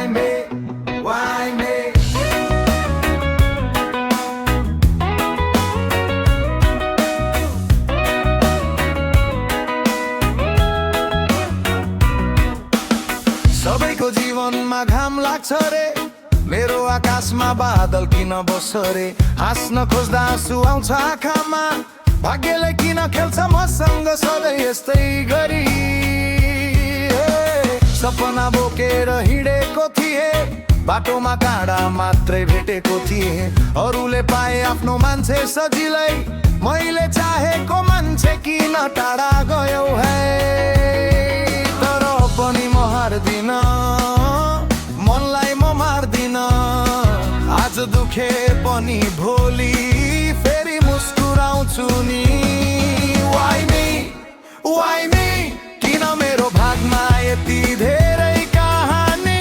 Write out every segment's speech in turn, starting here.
Why me? Why me? सबैको जीवनमा घाम लाग्छ रे, मेरो आकाशमा बादल किन बस्छ रे। हाँस्न खोज्दा आँसु आउँछ आँखामा, भाग्यले किन खेल्छ मसँग सधैँ यस्तै गरी। सपना बोकेर हिँडेको थिए, बाटोमा काँडा मात्रै भेटेको थिए। अरूले पाए आफ्नो मान्छे सजिलै, मैले चाहेको मान्छे किन टाढा गयो है। तर पनि म हार्दिन, मनलाई म मार्दिन। आज दुखे पनि भोलि फेरि मुस्कुराउँछु नि। Why me? Why me? किन मेरो भागमा यति धेरै कहानी।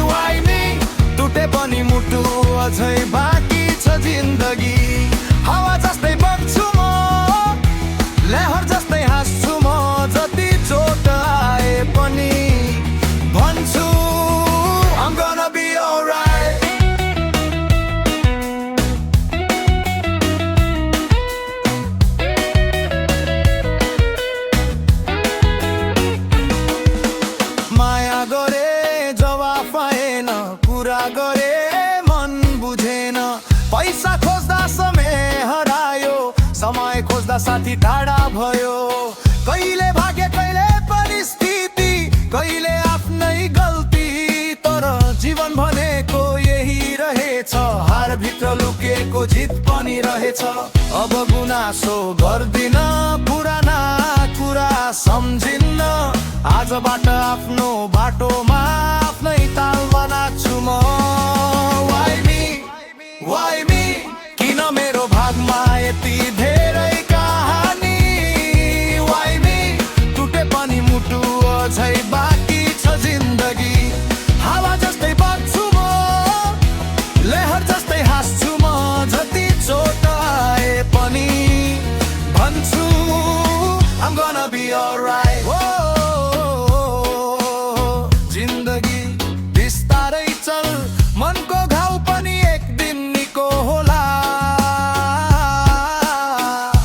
Why me? टुटे पनि मुटु अझै बाँकी छ जिन्दगी। हावा जस्तै बग्छु म, लहर जस्तै हाँस्छु म। जति चोट आए पनि भन्छु I'm gonna be alright. माया गरे जवाफ पाएन, कुरा गरे मन बुझेन। पैसा खोज्दा समय हरायो, समय खोज्दा साथी टाढा भयो। कहिले भाग्य कहिले परिस्थिति, कहिले आफ्नै गल्ती। तर जीवन भनेको यही रहेछ, हार भित्र लुकेको जित पनि रहेछ। अब गुनासो गर्दिन, पुराना कुरा सम्झिन्न। आजबाट आफ्नो बाटोमा आफ्नै ताल बनाछु म। Why me? Why me? किन मेरो भागमा यति धेरै कहानी। Why me? टुटे पनि मुटु अझै बाँकी छ जिन्दगी। हावा जस्तै बग्छु म, लहर जस्तै हाँस्छु म। जति चोट आए पनि भन्छु I'm gonna be alright. जिन्दगी बिस्तारै चल, मनको घाउ पनि एक दिन निको होला।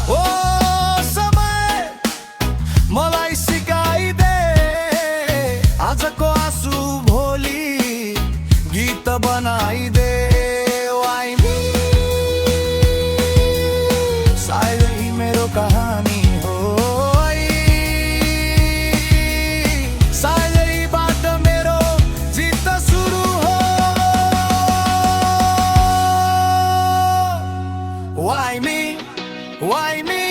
ओ समय मलाई सिकाइदे, आजको आँसु भोलि गीत बनाइदे। Why me? सायद यही मेरो कहानी हो, सायद यहीबाट मेरो जित सुरु हो। Why me? Why me?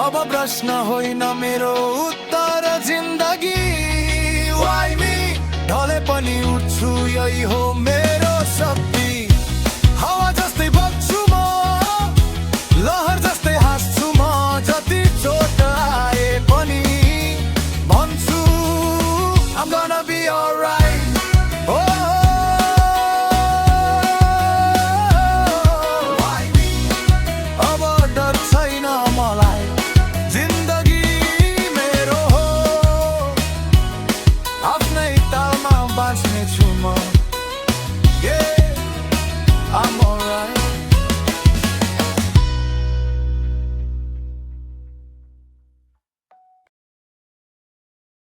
अब प्रश्न होइन मेरो उत्तर जिन्दगी। Why me? ढले पनि उठ्छु, यही हो मेरो